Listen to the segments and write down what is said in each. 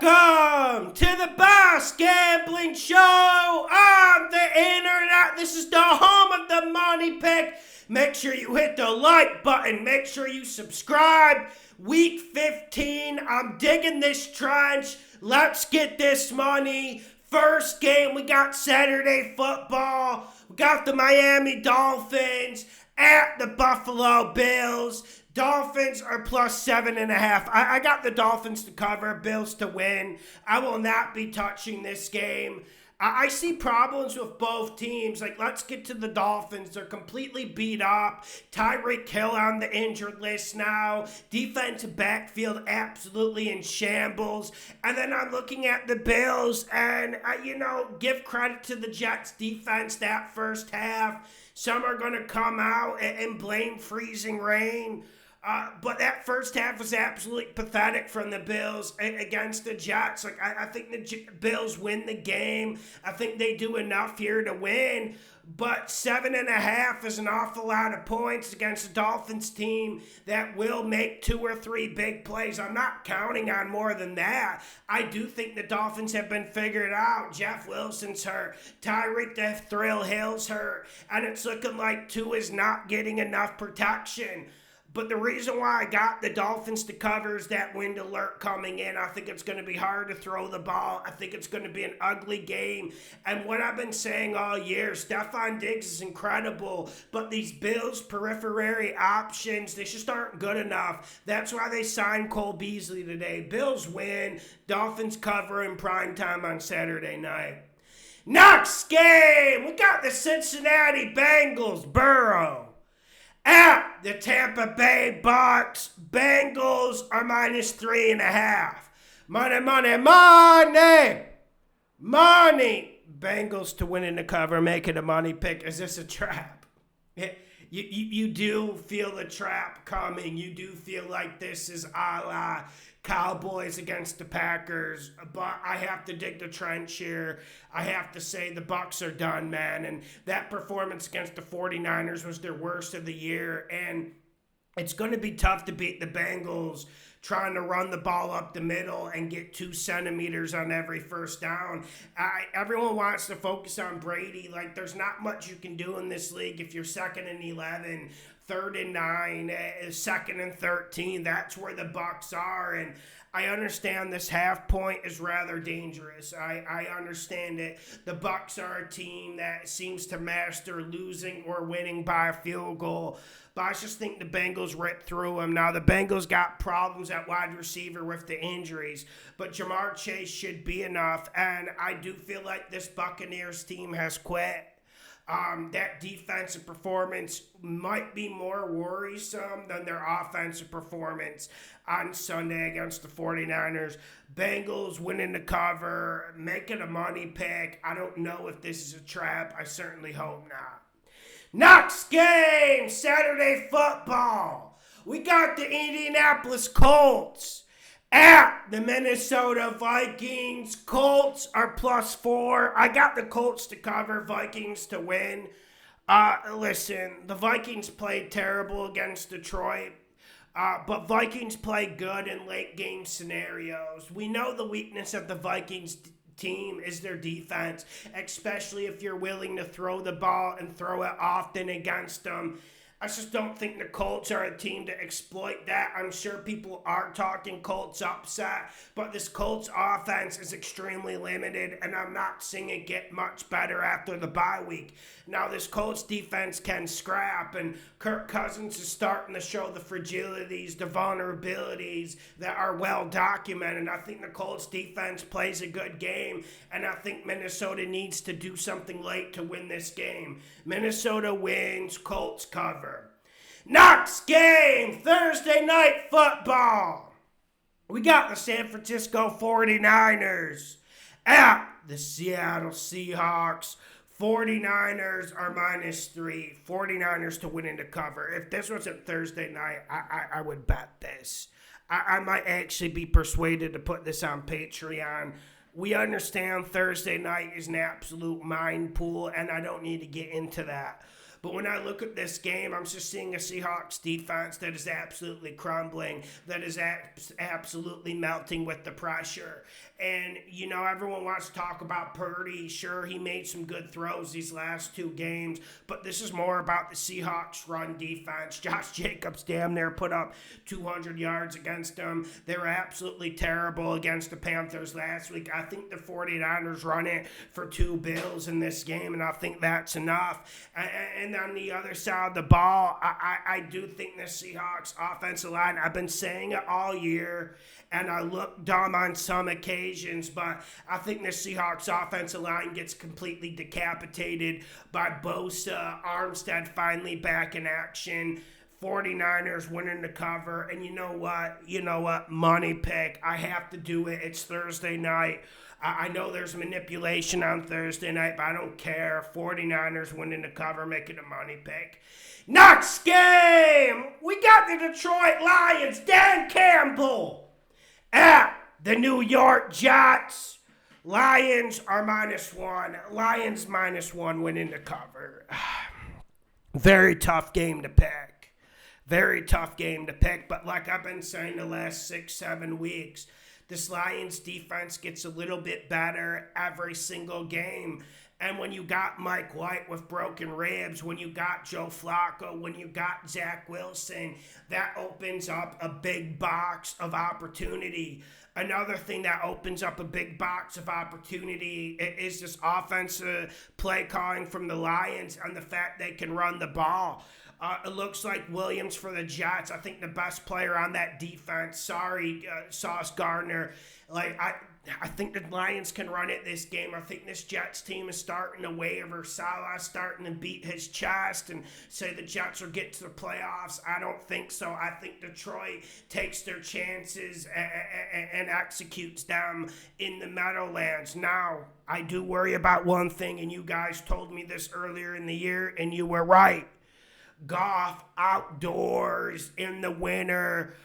Welcome to the best gambling show on the internet. This is the home of the money pick. Make sure you hit the like button. Make sure you subscribe. Week 15, I'm digging this trench. Let's get this money. First game, we got Saturday football. We got the Miami Dolphins at the Buffalo Bills. Dolphins are plus 7.5. I got the Dolphins to cover, Bills to win. I will not be touching this game. I see problems with both teams. Let's get to the Dolphins. They're completely beat up. Tyreek Hill on the injured list now. Defensive backfield absolutely in shambles. And then I'm looking at the Bills and, give credit to the Jets defense that first half. Some are going to come out and blame freezing rain. But that first half was absolutely pathetic from the Bills against the Jets. I think the Bills win the game. I think they do enough here to win. But 7.5 is an awful lot of points against a Dolphins team that will make 2 or 3 big plays. I'm not counting on more than that. I do think the Dolphins have been figured out. Jeff Wilson's hurt. Tyreek the Thrill Hill's hurt. And it's looking like Tua is not getting enough protection. But the reason why I got the Dolphins to cover is that wind alert coming in. I think it's going to be hard to throw the ball. I think it's going to be an ugly game. And what I've been saying all year, Stephon Diggs is incredible. But these Bills periphery options, they just aren't good enough. That's why they signed Cole Beasley today. Bills win. Dolphins cover in primetime on Saturday night. Next game, we got the Cincinnati Bengals. Burrow at the Tampa Bay Bucs. Bengals are minus 3.5. Money. Bengals to win in the cover, make it a money pick. Is this a trap? You do feel the trap coming. You do feel like this is a la Cowboys against the Packers, but I have to dig the trench here. I have to say the Bucs are done, man, and that performance against the 49ers was their worst of the year, and it's going to be tough to beat the Bengals trying to run the ball up the middle and get 2 centimeters on every first down. Everyone wants to focus on Brady. There's not much you can do in this league if you're 2nd and 11, 3rd and 9, 2nd and 13. That's where the Bucs are, and I understand this half point is rather dangerous. I understand it. The Bucs are a team that seems to master losing or winning by a field goal. But I just think the Bengals ripped through them. Now, the Bengals got problems at wide receiver with the injuries, but Jamar Chase should be enough. And I do feel like this Buccaneers team has quit. That defensive performance might be more worrisome than their offensive performance on Sunday against the 49ers. Bengals winning the cover, making a money pick. I don't know if this is a trap. I certainly hope not. Next game, Saturday football. We got the Indianapolis Colts at the Minnesota Vikings. Colts are plus 4. I got the Colts to cover, Vikings to win. Listen, the Vikings played terrible against Detroit. But Vikings play good in late game scenarios. We know the weakness of the Vikings team is their defense, especially if you're willing to throw the ball and throw it often against them. I just don't think the Colts are a team to exploit that. I'm sure people are talking Colts upset, but this Colts offense is extremely limited, and I'm not seeing it get much better after the bye week. Now, this Colts defense can scrap, and Kirk Cousins is starting to show the fragilities, the vulnerabilities that are well documented. I think the Colts defense plays a good game, and I think Minnesota needs to do something late to win this game. Minnesota wins, Colts cover. Next game, Thursday night football. We got the San Francisco 49ers at the Seattle Seahawks. 49ers are minus 3. 49ers to win in the cover. If this wasn't Thursday night, I would bet this. I might actually be persuaded to put this on Patreon. We understand Thursday night is an absolute mine pool, and I don't need to get into that. But when I look at this game, I'm just seeing a Seahawks defense that is absolutely crumbling, that is absolutely melting with the pressure. And, everyone wants to talk about Purdy. Sure, he made some good throws these last 2 games, but this is more about the Seahawks run defense. Josh Jacobs damn near put up 200 yards against them. They were absolutely terrible against the Panthers last week. I think the 49ers run it for 2 bills in this game, and I think that's enough. And on the other side of the ball, I do think the Seahawks offensive line, I've been saying it all year, and I look dumb on some occasions, but I think the Seahawks offensive line gets completely decapitated by Bosa, Armstead finally back in action, 49ers winning the cover, and you know what, money pick, I have to do it, it's Thursday night. I know there's manipulation on Thursday night, but I don't care. 49ers winning the cover, making a money pick. Next game, we got the Detroit Lions, Dan Campbell at the New York Jets. Lions are -1. Lions -1 winning the cover. Very tough game to pick. Very tough game to pick, but like I've been saying the last 6-7 weeks, this Lions defense gets a little bit better every single game. And when you got Mike White with broken ribs, when you got Joe Flacco, when you got Zach Wilson, that opens up a big box of opportunity. Another thing that opens up a big box of opportunity is this offensive play calling from the Lions and the fact they can run the ball. It looks like Williams for the Jets. I think the best player on that defense. Sorry, Sauce Gardner. I think the Lions can run it this game. I think this Jets team is starting to waver. Salah's starting to beat his chest and say the Jets will get to the playoffs. I don't think so. I think Detroit takes their chances and executes them in the Meadowlands. Now, I do worry about one thing, and you guys told me this earlier in the year, and you were right. Goff outdoors in the winter.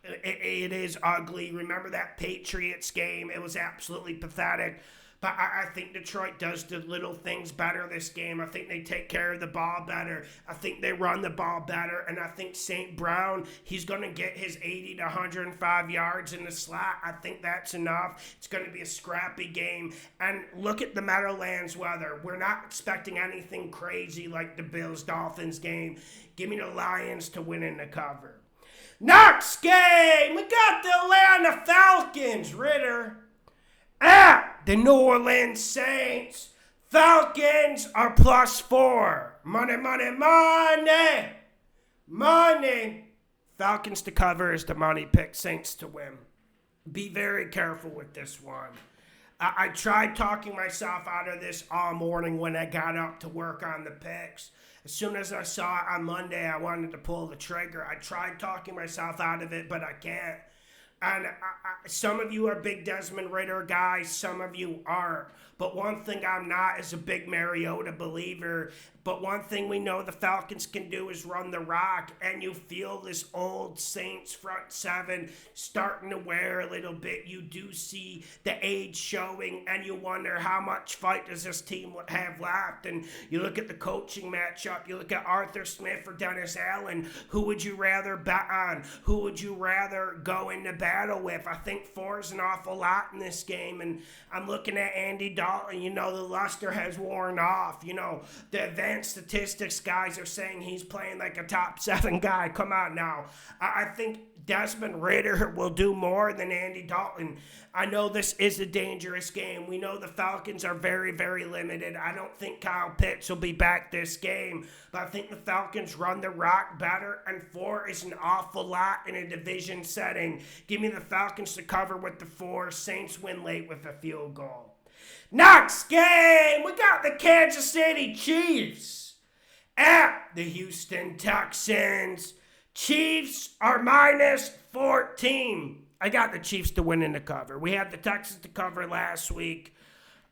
It is ugly. Remember that Patriots game? It was absolutely pathetic. But I think Detroit does the little things better this game. I think they take care of the ball better. I think they run the ball better. And I think St. Brown, he's going to get his 80 to 105 yards in the slot. I think that's enough. It's going to be a scrappy game. And look at the Meadowlands weather. We're not expecting anything crazy like the Bills-Dolphins game. Give me the Lions to win in the cover. Next game, we got the Atlanta Falcons, Ritter, at the New Orleans Saints. Falcons are +4. Money, money, money. Money. Falcons to cover is the money pick. Saints to win. Be very careful with this one. I tried talking myself out of this all morning when I got up to work on the picks. As soon as I saw it on Monday, I wanted to pull the trigger. I tried talking myself out of it, but I can't. And some of you are big Desmond Ridder guys, some of you aren't. But one thing I'm not is a big Mariota believer. But one thing we know the Falcons can do is run the rock. And you feel this old Saints front seven starting to wear a little bit. You do see the age showing. And you wonder how much fight does this team have left. And you look at the coaching matchup. You look at Arthur Smith or Dennis Allen. Who would you rather bet on? Who would you rather go into battle with? I think 4 is an awful lot in this game. And I'm looking at Andy Dalton. The luster has worn off. The advanced statistics guys are saying he's playing like a top 7 guy. Come on now. I think Desmond Ridder will do more than Andy Dalton. I know this is a dangerous game. We know the Falcons are very, very limited. I don't think Kyle Pitts will be back this game, but I think the Falcons run the rock better, and 4 is an awful lot in a division setting. Give me the Falcons to cover with the 4. Saints win late with a field goal. Next game, we got the Kansas City Chiefs at the Houston Texans. Chiefs are -14. I got the Chiefs to win in the cover. We had the Texans to cover last week.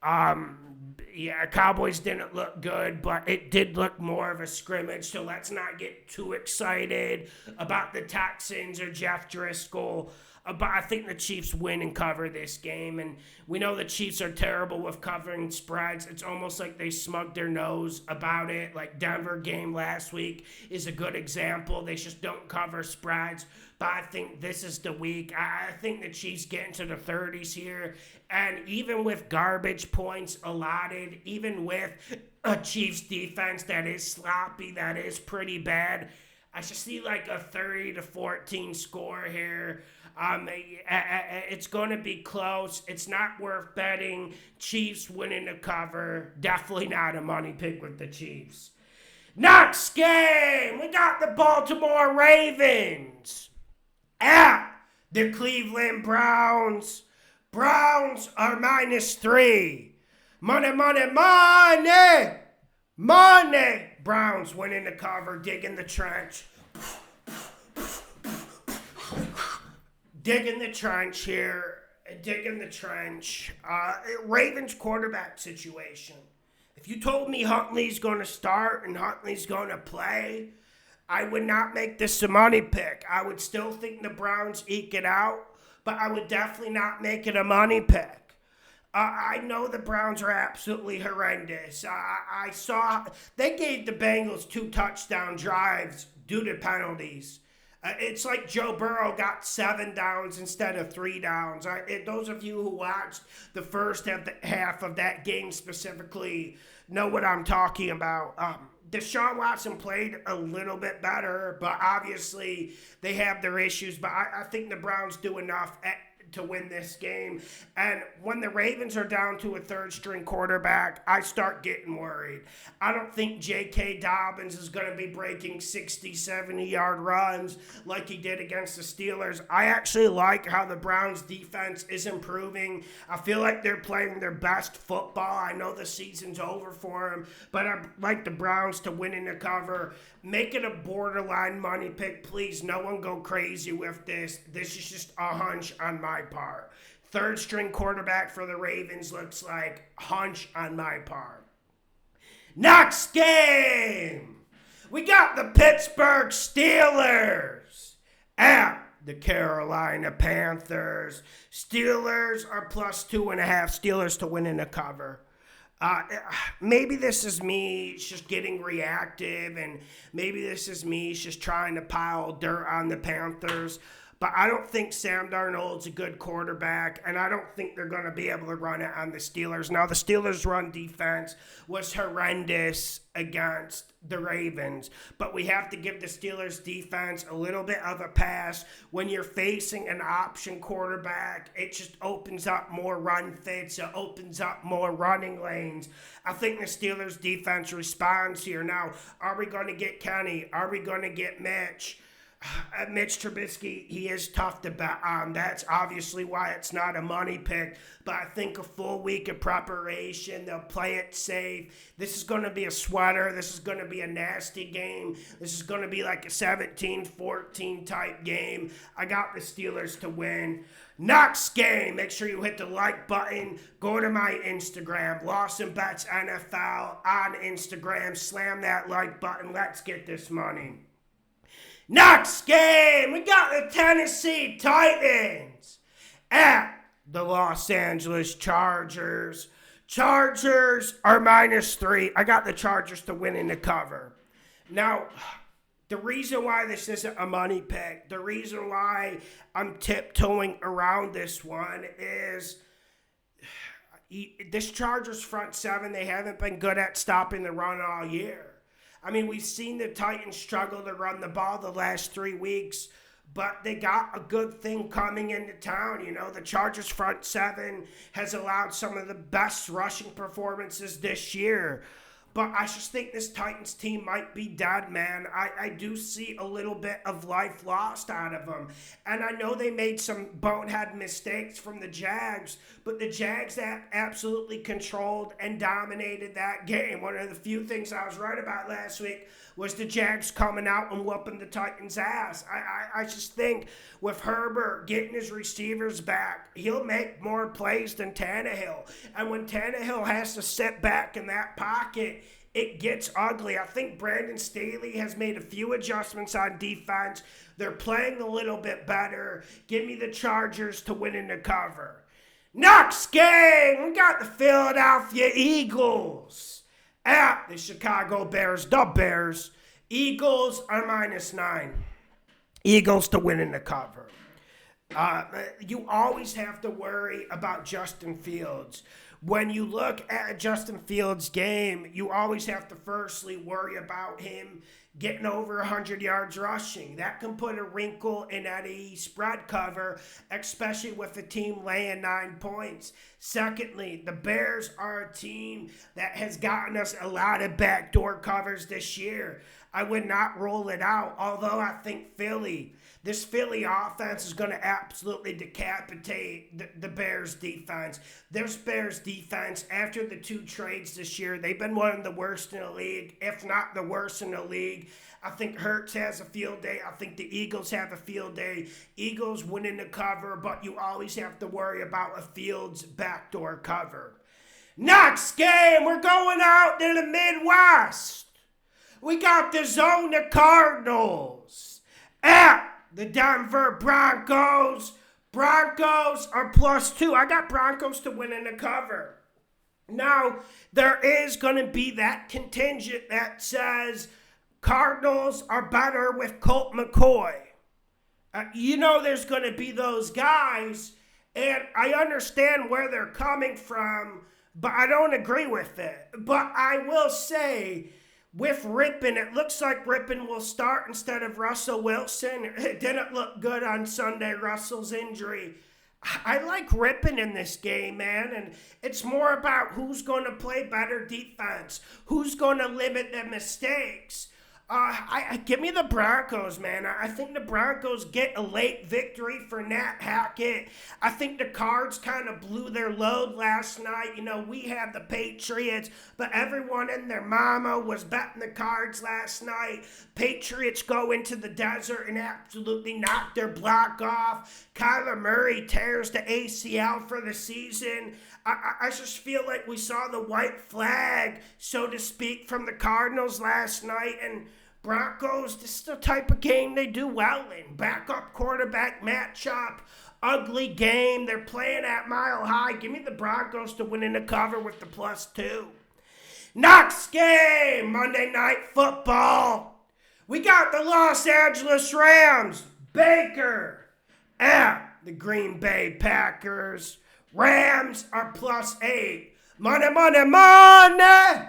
Cowboys didn't look good, but it did look more of a scrimmage, so let's not get too excited about the Texans or Jeff Driscoll. But I think the Chiefs win and cover this game. And we know the Chiefs are terrible with covering spreads. It's almost like they smugged their nose about it. Like Denver game last week is a good example. They just don't cover spreads. But I think this is the week. I think the Chiefs get into the 30s here. And even with garbage points allotted, even with a Chiefs defense that is sloppy, that is pretty bad, I just see like a 30-14 score here. It's going to be close. It's not worth betting. Chiefs winning the cover. Definitely not a money pick with the Chiefs. Next game, we got the Baltimore Ravens at the Cleveland Browns. Browns are -3. Money, money, money. Money. Browns winning the cover, digging the trench. Digging the trench here. Digging the trench. Ravens quarterback situation. If you told me Huntley's going to start and Huntley's going to play, I would not make this a money pick. I would still think the Browns eke it out, but I would definitely not make it a money pick. I know the Browns are absolutely horrendous. I saw they gave the Bengals 2 touchdown drives due to penalties. It's like Joe Burrow got 7 downs instead of 3 downs. Those of you who watched the first half of that game specifically know what I'm talking about. Deshaun Watson played a little bit better, but obviously they have their issues. But I think the Browns do enough to win this game. And when the Ravens are down to a third-string quarterback, I start getting worried. I don't think J.K. Dobbins is going to be breaking 60, 70-yard runs like he did against the Steelers. I actually like how the Browns' defense is improving. I feel like they're playing their best football. I know the season's over for them, but I like the Browns to win in the cover. Make it a borderline money pick, please. No one go crazy with this. This is just a hunch on my part. Third string quarterback for the Ravens looks like hunch on my part. Next game, we got the Pittsburgh Steelers at the Carolina Panthers. Steelers are +2.5. Steelers to win in the cover. Maybe this is me just getting reactive, and maybe this is me just trying to pile dirt on the Panthers. But I don't think Sam Darnold's a good quarterback, and I don't think they're going to be able to run it on the Steelers. Now, the Steelers' run defense was horrendous against the Ravens, but we have to give the Steelers' defense a little bit of a pass. When you're facing an option quarterback, it just opens up more run fits. It opens up more running lanes. I think the Steelers' defense responds here. Now, are we going to get Kenny? Are we going to get Mitch? Mitch Trubisky, he is tough to bet on. That's obviously why it's not a money pick. But I think a full week of preparation, they'll play it safe. This is going to be a sweater. This is going to be a nasty game. This is going to be like a 17-14 type game. I got the Steelers to win. Next game, make sure you hit the like button. Go to my Instagram, Lawson Bets NFL on Instagram. Slam that like button. Let's get this money. Next game, we got the Tennessee Titans at the Los Angeles Chargers. Chargers are -3. I got the Chargers to win in the cover. Now, the reason why this isn't a money pick, the reason why I'm tiptoeing around this one is this Chargers front seven, they haven't been good at stopping the run all year. I mean, we've seen the Titans struggle to run the ball the last 3 weeks, but they got a good thing coming into town. You know, the Chargers front seven has allowed some of the best rushing performances this year. But I just think this Titans team might be dead, man. I do see a little bit of life lost out of them. And I know they made some bonehead mistakes from the Jags, but the Jags absolutely controlled and dominated that game. One of the few things I was right about last week was the Jags coming out and whooping the Titans' ass. I just think with Herbert getting his receivers back, he'll make more plays than Tannehill. And when Tannehill has to sit back in that pocket, it gets ugly. I think Brandon Staley has made a few adjustments on defense. They're playing a little bit better. Give me the Chargers to win in the cover. Next game, we got the Philadelphia Eagles at the Chicago Bears. The Bears. Eagles are -9. Eagles to win in the cover. You always have to worry about Justin Fields. When you look at Justin Fields' game, you always have to firstly worry about him getting over 100 yards rushing. That can put a wrinkle in any spread cover, especially with the team laying 9 points. Secondly, the Bears are a team that has gotten us a lot of backdoor covers this year. I would not rule it out, although I think this Philly offense is going to absolutely decapitate the Bears defense. This Bears defense, after the 2 trades this year, they've been one of the worst in the league, if not the worst in the league. I think Hurts has a field day. I think the Eagles have a field day. Eagles winning the cover, but you always have to worry about a Fields backdoor cover. Next game, we're going out to the Midwest. We got the Arizona Cardinals at the Denver Broncos. Broncos are +2. I got Broncos to win in the cover. Now, there is going to be that contingent that says Cardinals are better with Colt McCoy. There's going to be those guys, and I understand where they're coming from, but I don't agree with it. But I will say, with Rippon, it looks like Rippon will start instead of Russell Wilson. It didn't look good on Sunday, Russell's injury. I like Rippon in this game, man, and it's more about who's going to play better defense, who's going to limit the mistakes. Give me the Broncos, man. I think the Broncos get a late victory for Nat Hackett. I think the Cards kind of blew their load last night. We had the Patriots, but everyone and their mama was betting the Cards last night. Patriots go into the desert and absolutely knock their block off. Kyler Murray tears the ACL for the season. I just feel like we saw the white flag, so to speak, from the Cardinals last night, and Broncos, this is the type of game they do well in. Backup quarterback matchup, ugly game. They're playing at Mile High. Give me the Broncos to win in the cover with the +2. Next game, Monday Night Football. We got the Los Angeles Rams, Baker, at the Green Bay Packers. Rams are +8. Money, money, money!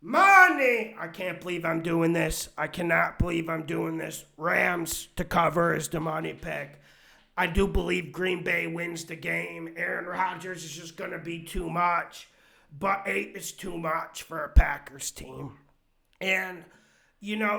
Money! I can't believe I'm doing this. I cannot believe I'm doing this. Rams to cover is the money pick. I do believe Green Bay wins the game. Aaron Rodgers is just going to be too much. But 8 is too much for a Packers team. And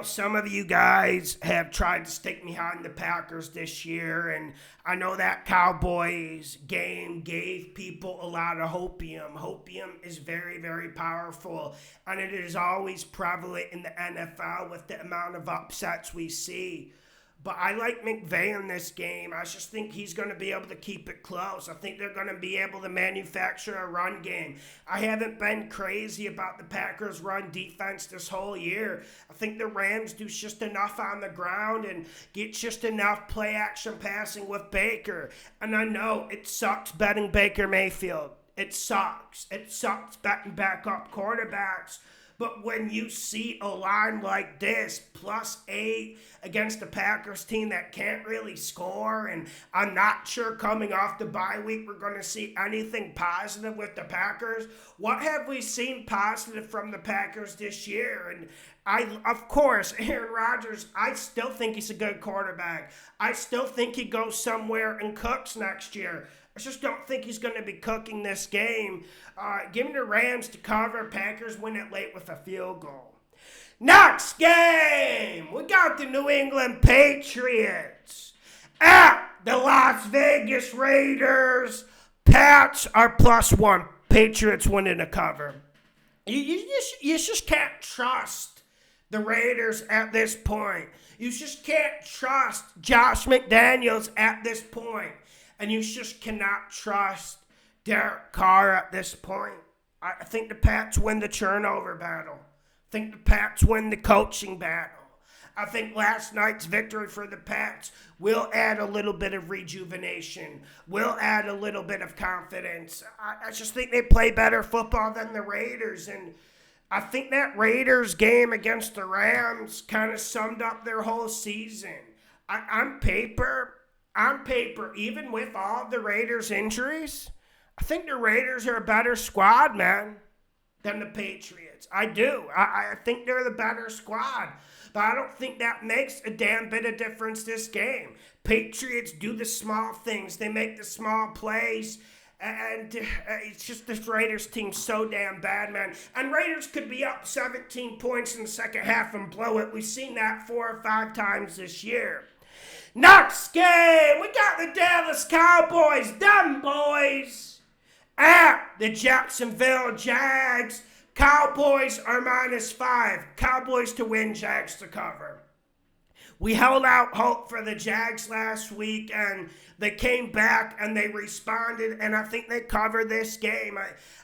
some of you guys have tried to stick me behind the Packers this year, and I know that Cowboys game gave people a lot of hopium. Hopium is very, very powerful, and it is always prevalent in the NFL with the amount of upsets we see. But I like McVay in this game. I just think he's going to be able to keep it close. I think they're going to be able to manufacture a run game. I haven't been crazy about the Packers' run defense this whole year. I think the Rams do just enough on the ground and get just enough play-action passing with Baker. And I know it sucks betting Baker Mayfield. It sucks. It sucks betting backup quarterbacks. But when you see a line like this, +8 against the Packers team that can't really score, and I'm not sure coming off the bye week we're going to see anything positive with the Packers. What have we seen positive from the Packers this year? And of course, Aaron Rodgers, I still think he's a good quarterback. I still think he goes somewhere and cooks next year. I just don't think he's going to be cooking this game. Give me the Rams to cover. Packers win it late with a field goal. Next game, we got the New England Patriots at the Las Vegas Raiders. Pats are +1. Patriots winning a cover. You just can't trust the Raiders at this point. You just can't trust Josh McDaniels at this point. And you just cannot trust Derek Carr at this point. I think the Pats win the turnover battle. I think the Pats win the coaching battle. I think last night's victory for the Pats will add a little bit of rejuvenation, will add a little bit of confidence. I just think they play better football than the Raiders, and I think that Raiders game against the Rams kind of summed up their whole season. On paper, even with all the Raiders' injuries, I think the Raiders are a better squad, man, than the Patriots. I do. I think they're the better squad. But I don't think that makes a damn bit of difference this game. Patriots do the small things. They make the small plays. And it's just this Raiders team so damn bad, man. And Raiders could be up 17 points in the second half and blow it. We've seen that 4 or 5 times this year. Next game, we got the Dallas Cowboys, them boys, at the Jacksonville Jags. Cowboys are -5. Cowboys to win, Jags to cover. We held out hope for the Jags last week, and they came back and they responded, and I think they covered this game.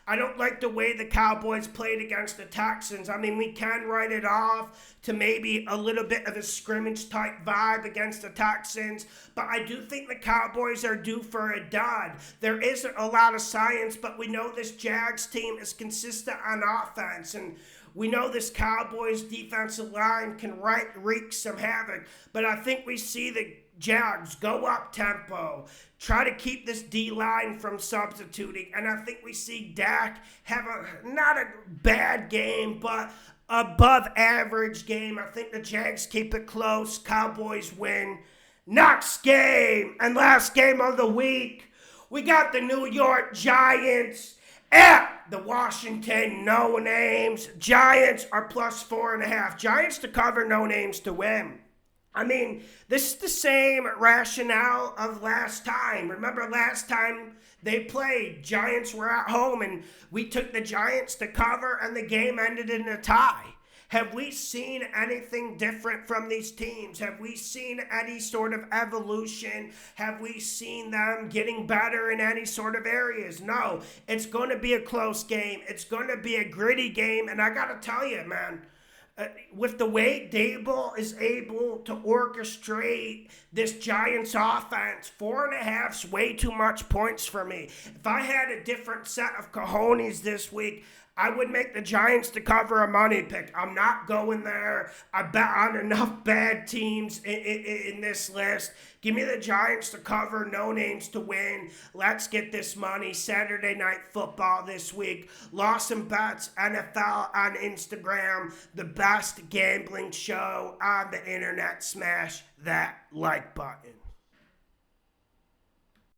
I don't like the way the Cowboys played against the Texans. I mean, we can write it off to maybe a little bit of a scrimmage-type vibe against the Texans, but I do think the Cowboys are due for a dud. There isn't a lot of science, but we know this Jags team is consistent on offense, and we know this Cowboys defensive line can wreak some havoc, but I think we see the Jags go up tempo, try to keep this D-line from substituting, and I think we see Dak have not a bad game, but above average game. I think the Jags keep it close, Cowboys win. Next game, and last game of the week, we got the New York Giants at the Washington No Names. Giants are +4.5. Giants to cover, No Names to win. I mean, this is the same rationale of last time. Remember last time they played, Giants were at home, and we took the Giants to cover, and the game ended in a tie. Have we seen anything different from these teams? Have we seen any sort of evolution? Have we seen them getting better in any sort of areas? No. It's going to be a close game. It's going to be a gritty game. And I got to tell you, man, with the way Dable is able to orchestrate this Giants offense, 4.5's way too much points for me. If I had a different set of cojones this week, I would make the Giants to cover a money pick. I'm not going there. I bet on enough bad teams in this list. Give me the Giants to cover, No Names to win. Let's get this money. Saturday Night Football this week. Lawson Bets NFL on Instagram. The best gambling show on the internet. Smash that like button.